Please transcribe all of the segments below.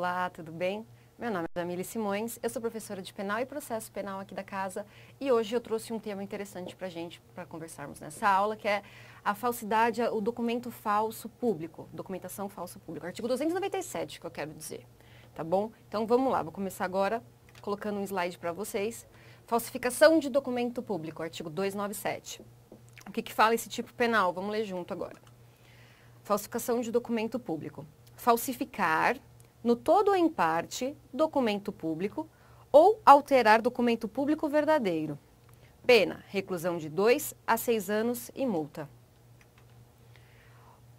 Olá, tudo bem? Meu nome é Jamile Simões, eu sou professora de Penal e Processo Penal aqui da casa e hoje eu trouxe um tema interessante para gente, para conversarmos nessa aula, que é a falsidade, o documento falso público, documentação falso público, artigo 297, que eu quero dizer, tá bom? Então vamos lá, vou começar agora colocando um slide para vocês. Falsificação de documento público, artigo 297. O que fala esse tipo penal? Vamos ler junto agora. Falsificação de documento público. Falsificar, no todo ou em parte, documento público ou alterar documento público verdadeiro. Pena, reclusão de 2 a 6 anos e multa.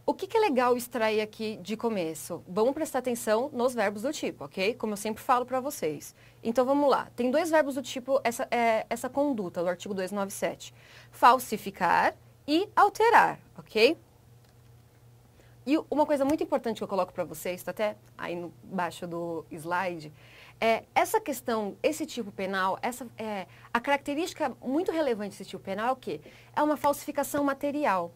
O que é legal extrair aqui de começo? Vamos prestar atenção nos verbos do tipo, ok? Como eu sempre falo para vocês. Então vamos lá. Tem dois verbos do tipo, essa conduta do artigo 297. Falsificar e alterar, ok? E uma coisa muito importante que eu coloco para vocês, está até aí embaixo do slide, é essa questão, esse tipo penal, a característica muito relevante desse tipo penal é o quê? É uma falsificação material.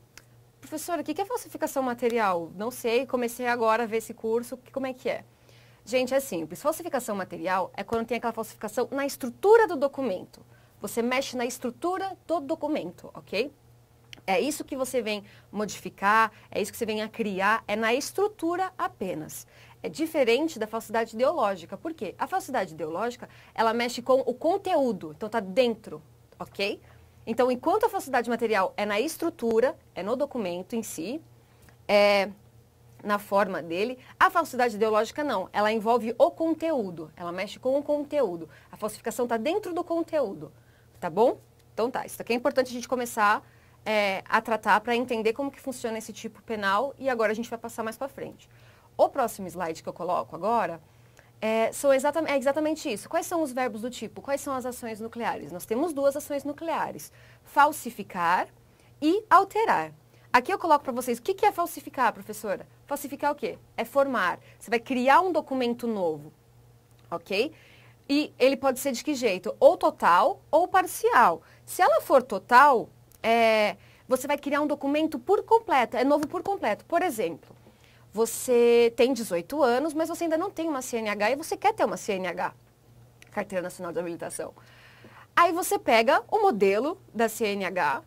Professora, o que é falsificação material? Não sei, comecei agora a ver esse curso, como é que é? Gente, é simples. Falsificação material é quando tem aquela falsificação na estrutura do documento. Você mexe na estrutura do documento, ok? É isso que você vem modificar, é isso que você vem a criar, é na estrutura apenas. É diferente da falsidade ideológica. Por quê? A falsidade ideológica, ela mexe com o conteúdo, então está dentro, ok? Então, enquanto a falsidade material é na estrutura, é no documento em si, é na forma dele, a falsidade ideológica não, ela envolve o conteúdo, ela mexe com o conteúdo. A falsificação está dentro do conteúdo, tá bom? Então tá, isso aqui é importante a gente começar a tratar para entender como que funciona esse tipo penal e agora a gente vai passar mais para frente. O próximo slide que eu coloco agora é exatamente isso. Quais são os verbos do tipo? Quais são as ações nucleares? Nós temos duas ações nucleares, falsificar e alterar. Aqui eu coloco para vocês, o que é falsificar, professora? Falsificar o quê? É formar. Você vai criar um documento novo, ok? E ele pode ser de que jeito? Ou total ou parcial. Se ela for total, você vai criar um documento por completo, é novo por completo. Por exemplo, você tem 18 anos, mas você ainda não tem uma CNH e você quer ter uma CNH, Carteira Nacional de Habilitação. Aí você pega o modelo da CNH,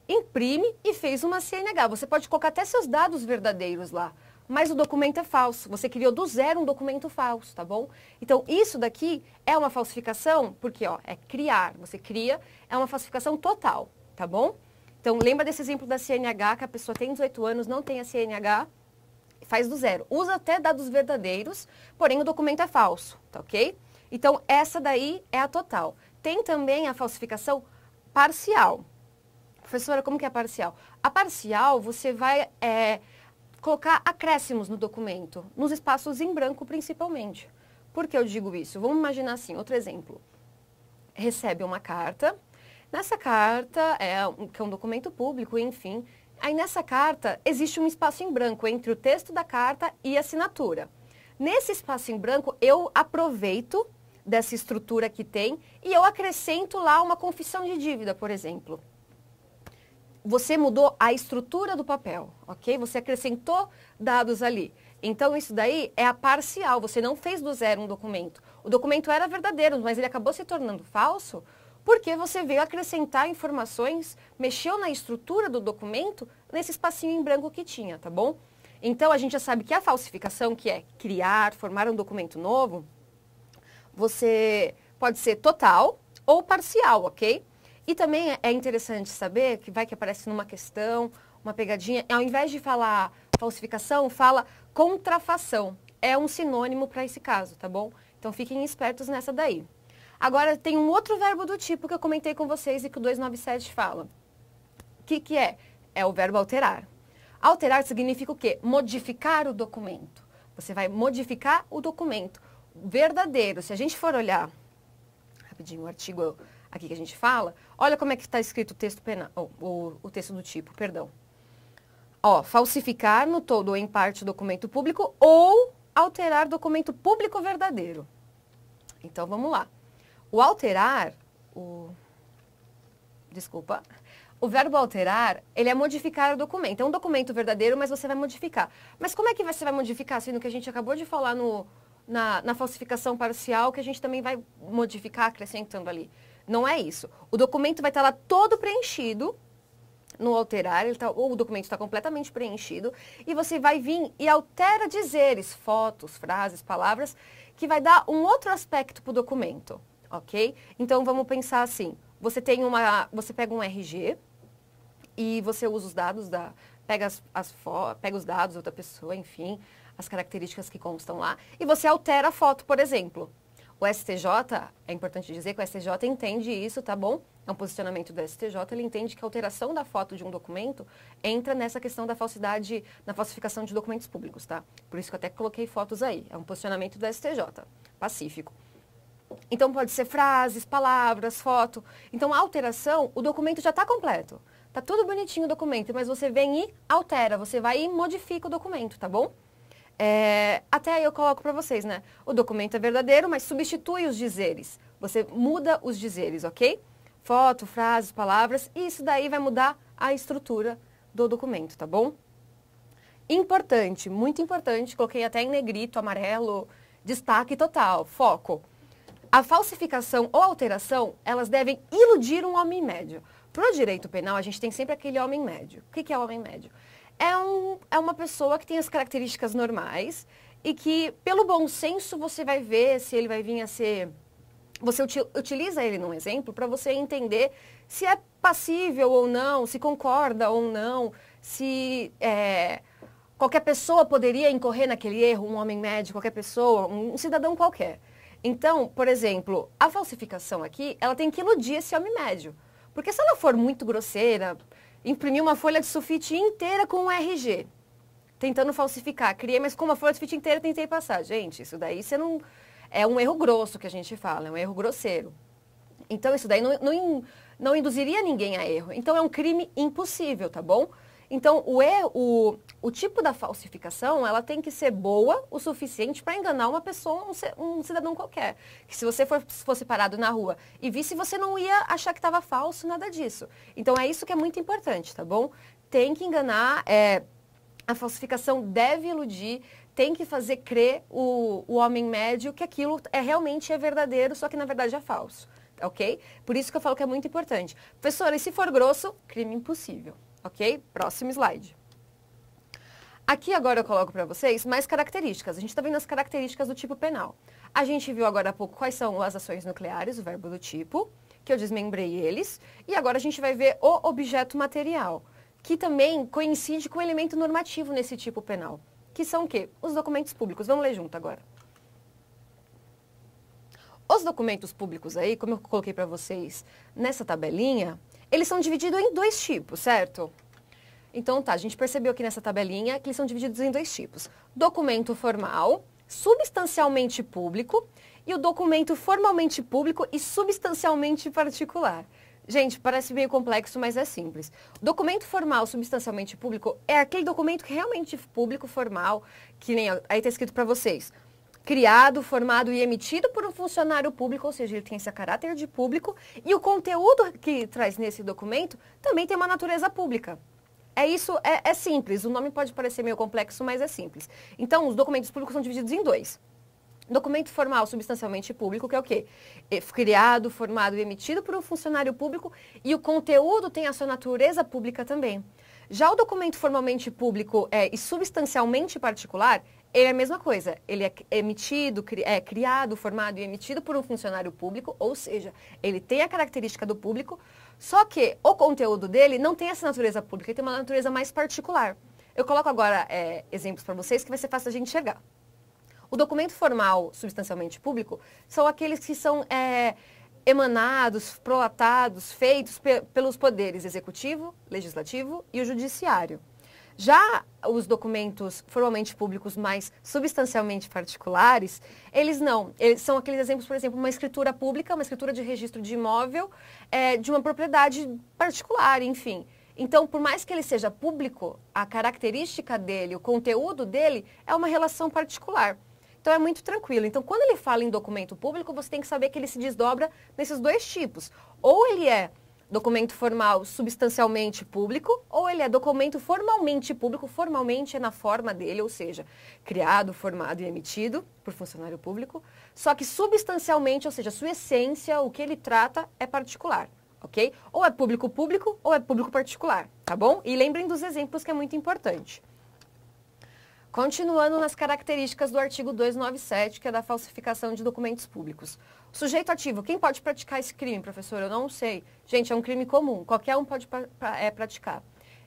imprime e fez uma CNH. Você pode colocar até seus dados verdadeiros lá, mas o documento é falso. Você criou do zero um documento falso, tá bom? Então, isso daqui é uma falsificação, porque é criar, você cria, é uma falsificação total, tá bom? Então, lembra desse exemplo da CNH, que a pessoa tem 18 anos, não tem a CNH, faz do zero. Usa até dados verdadeiros, porém o documento é falso, tá ok? Então, essa daí é a total. Tem também a falsificação parcial. Professora, como que é parcial? A parcial, você vai colocar acréscimos no documento, nos espaços em branco principalmente. Por que eu digo isso? Vamos imaginar assim, outro exemplo. Recebe uma carta. Nessa carta, que é um documento público, enfim, aí nessa carta existe um espaço em branco entre o texto da carta e a assinatura. Nesse espaço em branco, eu aproveito dessa estrutura que tem e eu acrescento lá uma confissão de dívida, por exemplo. Você mudou a estrutura do papel, ok? Você acrescentou dados ali. Então, isso daí é a parcial, você não fez do zero um documento. O documento era verdadeiro, mas ele acabou se tornando falso porque você veio acrescentar informações, mexeu na estrutura do documento, nesse espacinho em branco que tinha, tá bom? Então, a gente já sabe que a falsificação, que é criar, formar um documento novo, você pode ser total ou parcial, ok? E também é interessante saber, que aparece numa questão, uma pegadinha, ao invés de falar falsificação, fala contrafação. É um sinônimo para esse caso, tá bom? Então, fiquem espertos nessa daí. Agora, tem um outro verbo do tipo que eu comentei com vocês e que o 297 fala. O que é? É o verbo alterar. Alterar significa o quê? Modificar o documento. Você vai modificar o documento verdadeiro. Se a gente for olhar, rapidinho, o artigo aqui que a gente fala, olha como é que está escrito o texto penal, o texto do tipo, perdão. Falsificar no todo ou em parte documento público ou alterar documento público verdadeiro. Então, vamos lá. O alterar, o verbo alterar, ele é modificar o documento. É um documento verdadeiro, mas você vai modificar. Mas como é que você vai modificar, sendo que a gente acabou de falar no na falsificação parcial que a gente também vai modificar acrescentando ali. Não é isso. O documento vai estar lá todo preenchido no alterar, o documento está completamente preenchido e você vai vir e altera dizeres, fotos, frases, palavras, que vai dar um outro aspecto para o documento, ok? Então, vamos pensar assim, você pega um RG e você usa os dados, pega os dados da outra pessoa, enfim, as características que constam lá, e você altera a foto, por exemplo. O STJ, é importante dizer que o STJ entende isso, tá bom? É um posicionamento do STJ, ele entende que a alteração da foto de um documento entra nessa questão da falsidade, na falsificação de documentos públicos, tá? Por isso que eu até coloquei fotos aí. É um posicionamento do STJ, pacífico. Então, pode ser frases, palavras, foto. Então, a alteração, o documento já está completo. Tá tudo bonitinho o documento, mas você vem e altera, você vai e modifica o documento, tá bom? Até aí eu coloco para vocês, né? O documento é verdadeiro, mas substitui os dizeres. Você muda os dizeres, ok? Foto, frases, palavras, e isso daí vai mudar a estrutura do documento, tá bom? Importante, muito importante, coloquei até em negrito, amarelo, destaque total, foco. A falsificação ou alteração, elas devem iludir um homem médio. Para o direito penal, a gente tem sempre aquele homem médio. O que é o homem médio? É uma pessoa que tem as características normais e que, pelo bom senso, você vai ver se ele vai vir a ser... Você utiliza ele num exemplo para você entender se é passível ou não, se concorda ou não, se qualquer pessoa poderia incorrer naquele erro, um homem médio, qualquer pessoa, um cidadão qualquer. Então, por exemplo, a falsificação aqui, ela tem que iludir esse homem médio. Porque se ela for muito grosseira, imprimir uma folha de sulfite inteira com um RG, tentando falsificar, criei, mas com uma folha de sulfite inteira tentei passar. Gente, isso daí você não... É um erro grosso que a gente fala, é um erro grosseiro. Então, isso daí não induziria ninguém a erro. Então, é um crime impossível, tá bom? Então, o tipo da falsificação, ela tem que ser boa o suficiente para enganar uma pessoa, um cidadão qualquer. Que se você fosse parado na rua e visse, você não ia achar que estava falso, nada disso. Então, é isso que é muito importante, tá bom? Tem que enganar, a falsificação deve iludir, tem que fazer crer o homem médio que aquilo realmente é verdadeiro, só que na verdade é falso, ok? Por isso que eu falo que é muito importante. Professora, e se for grosso, crime impossível. Ok? Próximo slide. Aqui agora eu coloco para vocês mais características. A gente está vendo as características do tipo penal. A gente viu agora há pouco quais são as ações nucleares, o verbo do tipo, que eu desmembrei eles. E agora a gente vai ver o objeto material, que também coincide com o elemento normativo nesse tipo penal. Que são o quê? Os documentos públicos. Vamos ler junto agora. Os documentos públicos aí, como eu coloquei para vocês nessa tabelinha, eles são divididos em dois tipos, certo? Então tá, a gente percebeu aqui nessa tabelinha que eles são divididos em dois tipos. Documento formal, substancialmente público, e o documento formalmente público e substancialmente particular. Gente, parece meio complexo, mas é simples. O documento formal substancialmente público é aquele documento que realmente é público, formal, que nem aí está escrito para vocês. Criado, formado e emitido por um funcionário público, ou seja, ele tem esse caráter de público, e o conteúdo que traz nesse documento também tem uma natureza pública. É simples, o nome pode parecer meio complexo, mas é simples. Então, os documentos públicos são divididos em dois. Documento formal substancialmente público, que é o quê? Criado, formado e emitido por um funcionário público, e o conteúdo tem a sua natureza pública também. Já o documento formalmente público e substancialmente particular, ele é a mesma coisa. Ele é emitido, criado, formado e emitido por um funcionário público, ou seja, ele tem a característica do público, só que o conteúdo dele não tem essa natureza pública, ele tem uma natureza mais particular. Eu coloco agora exemplos para vocês que vai ser fácil a gente enxergar. O documento formal substancialmente público são aqueles que são emanados, prolatados, feitos pelos poderes executivo, legislativo e o judiciário. Já os documentos formalmente públicos mais substancialmente particulares, eles não. Eles são aqueles exemplos, por exemplo, uma escritura pública, uma escritura de registro de imóvel, de uma propriedade particular, enfim. Então, por mais que ele seja público, a característica dele, o conteúdo dele é uma relação particular. Então, é muito tranquilo. Então, quando ele fala em documento público, você tem que saber que ele se desdobra nesses dois tipos. Ou ele é documento formal substancialmente público, ou ele é documento formalmente público, formalmente é na forma dele, ou seja, criado, formado e emitido por funcionário público, só que substancialmente, ou seja, sua essência, o que ele trata é particular, ok? Ou é público-público ou é público-particular, tá bom? E lembrem dos exemplos que é muito importante. Continuando nas características do artigo 297, que é da falsificação de documentos públicos. Sujeito ativo, quem pode praticar esse crime, professor? Eu não sei. Gente, é um crime comum, qualquer um pode praticar.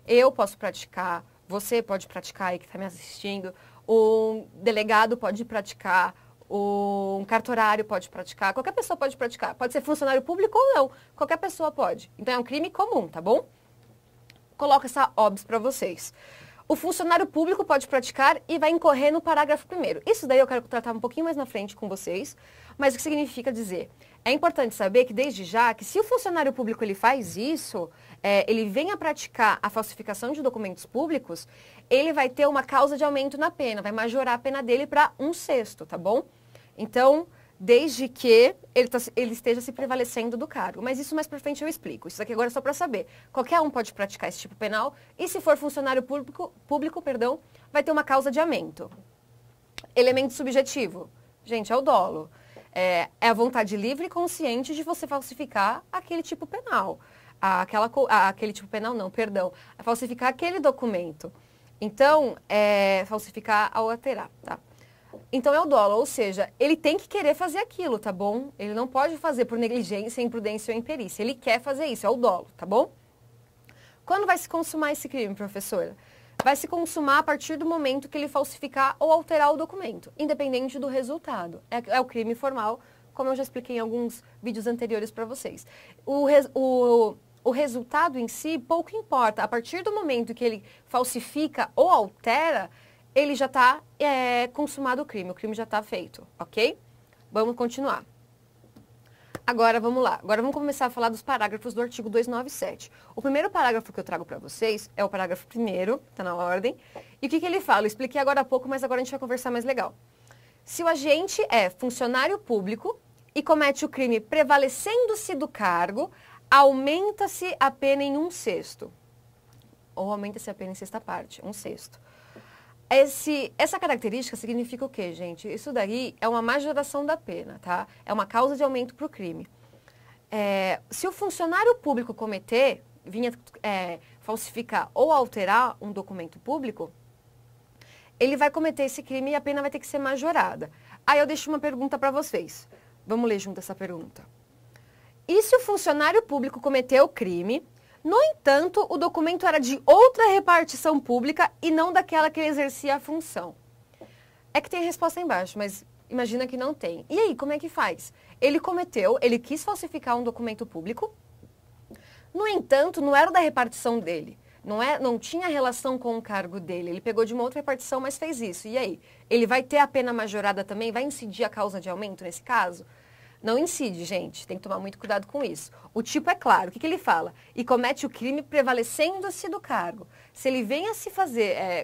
Eu posso praticar, você pode praticar aí que está me assistindo, um delegado pode praticar, um cartorário pode praticar, qualquer pessoa pode praticar. Pode ser funcionário público ou não, qualquer pessoa pode. Então é um crime comum, tá bom? Coloco essa OBS para vocês. O funcionário público pode praticar e vai incorrer no parágrafo 1º. Isso daí eu quero tratar um pouquinho mais na frente com vocês, mas o que significa dizer? É importante saber que desde já, que se o funcionário público ele faz isso, ele vem a praticar a falsificação de documentos públicos, ele vai ter uma causa de aumento na pena, vai majorar a pena dele para 1/6, tá bom? Então, desde que ele esteja se prevalecendo do cargo. Mas isso mais pra frente eu explico. Isso aqui agora é só para saber. Qualquer um pode praticar esse tipo penal e se for funcionário público, vai ter uma causa de aumento. Elemento subjetivo. Gente, é o dolo. É a vontade livre e consciente de você falsificar aquele tipo penal. Aquele tipo penal não, perdão. É falsificar aquele documento. Então, falsificar ao alterar, tá? Então é o dolo, ou seja, ele tem que querer fazer aquilo, tá bom? Ele não pode fazer por negligência, imprudência ou imperícia. Ele quer fazer isso, é o dolo, tá bom? Quando vai se consumar esse crime, professora? Vai se consumar a partir do momento que ele falsificar ou alterar o documento, independente do resultado. É o crime formal, como eu já expliquei em alguns vídeos anteriores para vocês. O resultado em si pouco importa. A partir do momento que ele falsifica ou altera, ele já está consumado o crime já está feito, ok? Vamos continuar. Agora, vamos lá. Agora vamos começar a falar dos parágrafos do artigo 297. O primeiro parágrafo que eu trago para vocês é o parágrafo 1º, está na ordem. E o que ele fala? Eu expliquei agora há pouco, mas agora a gente vai conversar mais legal. Se o agente é funcionário público e comete o crime prevalecendo-se do cargo, aumenta-se a pena em 1/6. Ou aumenta-se a pena em 6ª parte, 1/6. Essa característica significa o quê, gente? Isso daí é uma majoração da pena, tá? É uma causa de aumento para o crime. Se o funcionário público falsificar ou alterar um documento público, ele vai cometer esse crime e a pena vai ter que ser majorada. Aí eu deixo uma pergunta para vocês. Vamos ler junto essa pergunta. E se o funcionário público cometeu o crime, no entanto, o documento era de outra repartição pública e não daquela que ele exercia a função? É que tem a resposta embaixo, mas imagina que não tem. E aí, como é que faz? Ele quis falsificar um documento público, no entanto, não era da repartição dele. Não tinha relação com o cargo dele. Ele pegou de uma outra repartição, mas fez isso. E aí? Ele vai ter a pena majorada também? Vai incidir a causa de aumento nesse caso? Não incide, gente. Tem que tomar muito cuidado com isso. O tipo é claro. O que ele fala? E comete o crime prevalecendo-se do cargo. Se ele vem a se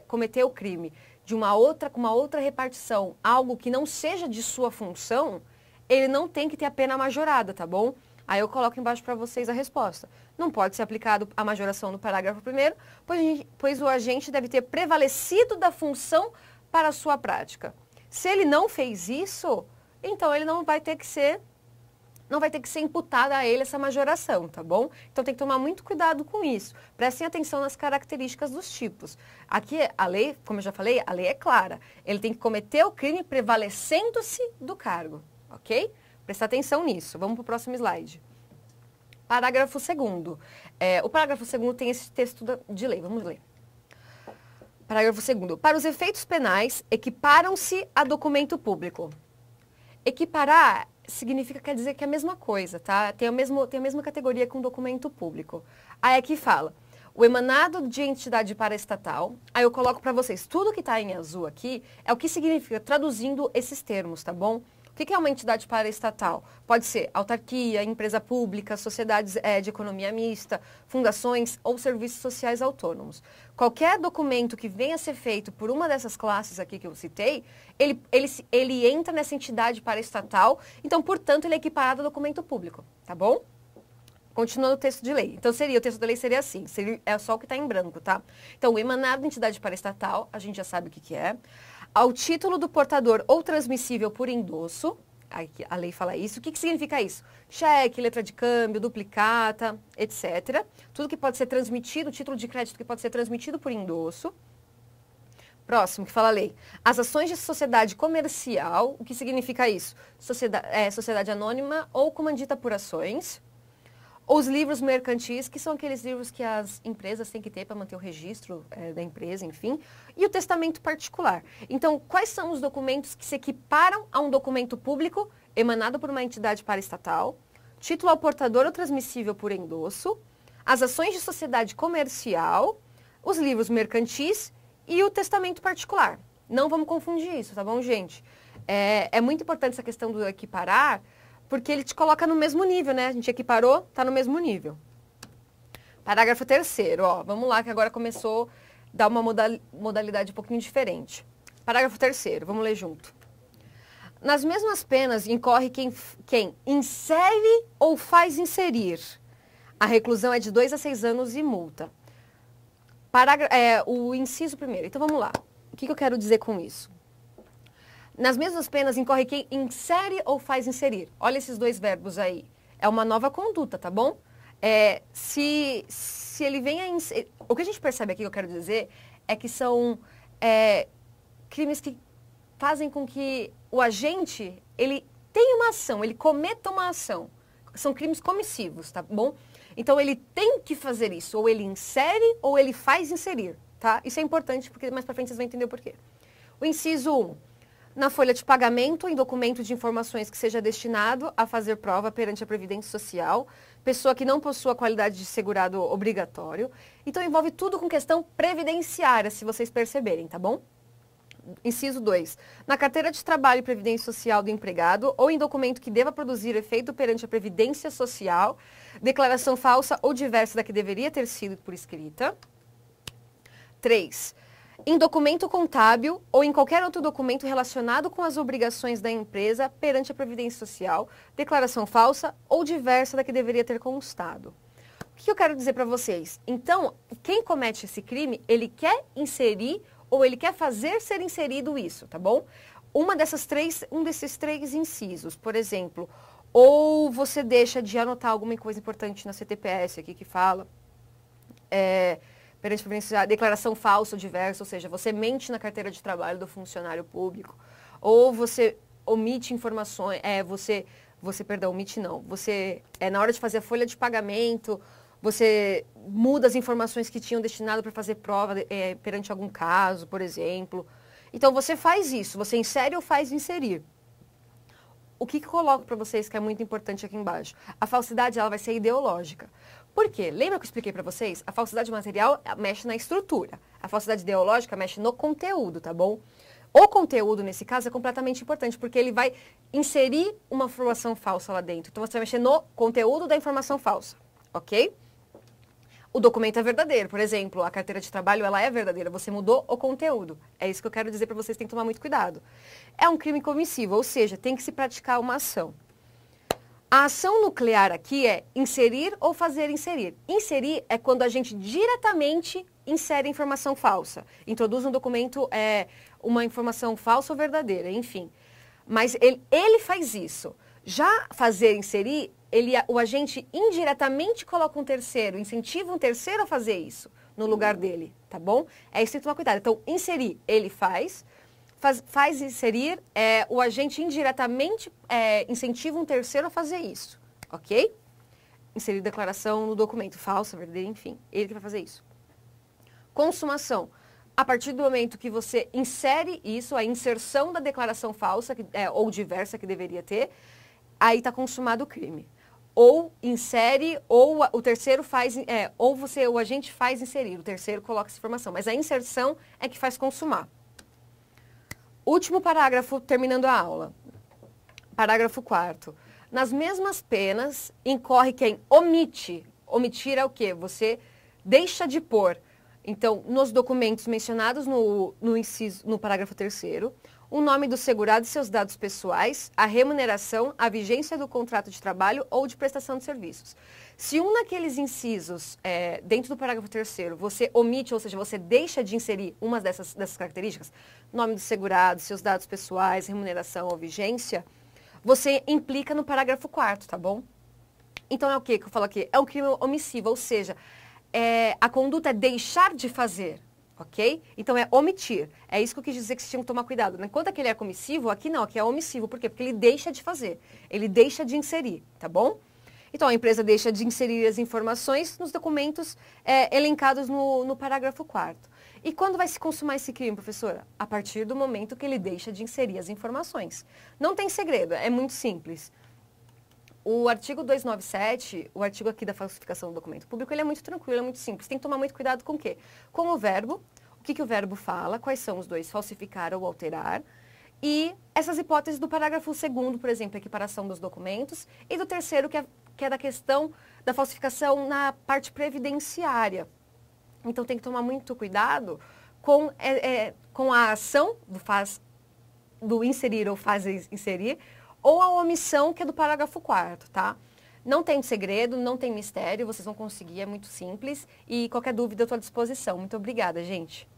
cometer o crime com uma outra repartição, algo que não seja de sua função, ele não tem que ter a pena majorada, tá bom? Aí eu coloco embaixo para vocês a resposta. Não pode ser aplicado a majoração no parágrafo 1º, pois o agente deve ter prevalecido da função para a sua prática. Se ele não fez isso, então ele não vai ter que ser imputada a ele essa majoração, tá bom? Então tem que tomar muito cuidado com isso. Prestem atenção nas características dos tipos. Aqui a lei, como eu já falei, a lei é clara. Ele tem que cometer o crime prevalecendo-se do cargo, ok? Prestar atenção nisso. Vamos para o próximo slide. Parágrafo 2º. O parágrafo 2º tem esse texto de lei. Vamos ler. Parágrafo 2º. Para os efeitos penais, equiparam-se a documento público. Equiparar quer dizer que é a mesma coisa, tá? Tem a mesma categoria que um documento público. Aí aqui fala, o emanado de entidade paraestatal, aí eu coloco para vocês, tudo que está em azul aqui é o que significa, traduzindo esses termos, tá bom? O que é uma entidade paraestatal? Pode ser autarquia, empresa pública, sociedades de economia mista, fundações ou serviços sociais autônomos. Qualquer documento que venha a ser feito por uma dessas classes aqui que eu citei, ele entra nessa entidade paraestatal, então, portanto, ele é equiparado a documento público, tá bom? Continuando o texto de lei. Então, o texto da lei seria assim, é só o que está em branco, tá? Então, o emanado da entidade paraestatal, a gente já sabe o que é. Ao título do portador ou transmissível por endosso, a lei fala isso. O que significa isso? Cheque, letra de câmbio, duplicata, etc. Tudo que pode ser transmitido, título de crédito que pode ser transmitido por endosso. Próximo, que fala a lei. As ações de sociedade comercial, o que significa isso? Sociedade anônima ou comandita por ações. Os livros mercantis, que são aqueles livros que as empresas têm que ter para manter o registro da empresa, enfim. E o testamento particular. Então, quais são os documentos que se equiparam a um documento público emanado por uma entidade paraestatal? Título ao portador ou transmissível por endosso. As ações de sociedade comercial. Os livros mercantis e o testamento particular. Não vamos confundir isso, tá bom, gente? É muito importante essa questão do equiparar, porque ele te coloca no mesmo nível, né? A gente equiparou, tá no mesmo nível. Parágrafo 3º, ó. Vamos lá, que agora começou a dar uma modalidade um pouquinho diferente. Parágrafo 3º, vamos ler junto. Nas mesmas penas incorre quem insere ou faz inserir. A reclusão é de 2 a 6 anos e multa. O inciso primeiro. Então, vamos lá. O que eu quero dizer com isso? Nas mesmas penas incorre quem insere ou faz inserir. Olha esses dois verbos aí. É uma nova conduta, tá bom? Se ele vem a inserir... O que a gente percebe aqui, que eu quero dizer, é que são crimes que fazem com que o agente, ele tenha uma ação, ele cometa uma ação. São crimes comissivos, tá bom? Então, ele tem que fazer isso. Ou ele insere ou ele faz inserir, tá? Isso é importante, porque mais pra frente vocês vão entender o porquê. O inciso 1. Na folha de pagamento, em documento de informações que seja destinado a fazer prova perante a Previdência Social, pessoa que não possua qualidade de segurado obrigatório. Então, envolve tudo com questão previdenciária, se vocês perceberem, tá bom? Inciso 2. Na carteira de trabalho e previdência social do empregado ou em documento que deva produzir efeito perante a Previdência Social, declaração falsa ou diversa da que deveria ter sido por escrita. 3. Em documento contábil ou em qualquer outro documento relacionado com as obrigações da empresa perante a Previdência Social, declaração falsa ou diversa da que deveria ter constado. O que eu quero dizer para vocês? Então, quem comete esse crime, ele quer inserir ou ele quer fazer ser inserido isso, tá bom? Um desses três incisos, por exemplo, ou você deixa de anotar alguma coisa importante na CTPS aqui que fala, perante a Previdência, declaração falsa ou diversa, ou seja, você mente na carteira de trabalho do funcionário público, ou você omite informações, omite não, você, na hora de fazer a folha de pagamento, você muda as informações que tinham destinado para fazer prova perante algum caso, por exemplo. Então, você faz isso, você insere ou faz inserir. O que eu coloco para vocês que é muito importante aqui embaixo? A falsidade, ela vai ser ideológica. Por quê? Lembra que eu expliquei para vocês? A falsidade material mexe na estrutura. A falsidade ideológica mexe no conteúdo, tá bom? O conteúdo, nesse caso, é completamente importante, porque ele vai inserir uma informação falsa lá dentro. Então, você vai mexer no conteúdo da informação falsa, ok? O documento é verdadeiro, por exemplo, a carteira de trabalho, ela é verdadeira, você mudou o conteúdo. É isso que eu quero dizer para vocês, tem que tomar muito cuidado. É um crime comissivo, ou seja, tem que se praticar uma ação. A ação nuclear aqui é inserir ou fazer inserir. Inserir é quando a gente diretamente insere informação falsa. Introduz um documento, uma informação falsa ou verdadeira, enfim. Mas ele faz isso. Já fazer inserir, o agente indiretamente coloca um terceiro, incentiva um terceiro a fazer isso no lugar dele, tá bom? É isso que tem que tomar cuidado. Então, inserir, ele faz inserir, o agente indiretamente incentiva um terceiro a fazer isso, ok? Inserir declaração no documento, falsa, verdadeira, enfim, ele que vai fazer isso. Consumação. A partir do momento que você insere isso, a inserção da declaração falsa, ou diversa que deveria ter, aí está consumado o crime. Ou insere, ou o terceiro faz, o agente faz inserir, o terceiro coloca essa informação. Mas a inserção é que faz consumar. Último parágrafo, terminando a aula. Parágrafo 4º. Nas mesmas penas, incorre quem omite. Omitir é o quê? Você deixa de pôr. Então, nos documentos mencionados no parágrafo 3º, o nome do segurado e seus dados pessoais, a remuneração, a vigência do contrato de trabalho ou de prestação de serviços. Se um daqueles incisos, dentro do parágrafo 3º, você omite, ou seja, você deixa de inserir uma dessas características, nome do segurado, seus dados pessoais, remuneração ou vigência, você implica no parágrafo 4º, tá bom? Então é o que eu falo aqui? É um crime omissivo, ou seja, a conduta é deixar de fazer. Ok? Então, é omitir. É isso que eu quis dizer que vocês tinham que tomar cuidado. Enquanto aquele é comissivo, aqui não, aqui é omissivo. Por quê? Porque ele deixa de fazer. Ele deixa de inserir, tá bom? Então, a empresa deixa de inserir as informações nos documentos elencados no parágrafo 4º. E quando vai se consumar esse crime, professora? A partir do momento que ele deixa de inserir as informações. Não tem segredo, é muito simples. O artigo 297, o artigo aqui da falsificação do documento público, ele é muito tranquilo, é muito simples. Tem que tomar muito cuidado com o quê? Com o verbo, o que o verbo fala, quais são os dois, falsificar ou alterar, e essas hipóteses do parágrafo 2º, por exemplo, equiparação dos documentos, e do 3º, que é da questão da falsificação na parte previdenciária. Então, tem que tomar muito cuidado com a ação do inserir ou fazer inserir, ou a omissão, que é do parágrafo 4º, tá? Não tem segredo, não tem mistério, vocês vão conseguir, é muito simples. E qualquer dúvida eu estou à disposição. Muito obrigada, gente.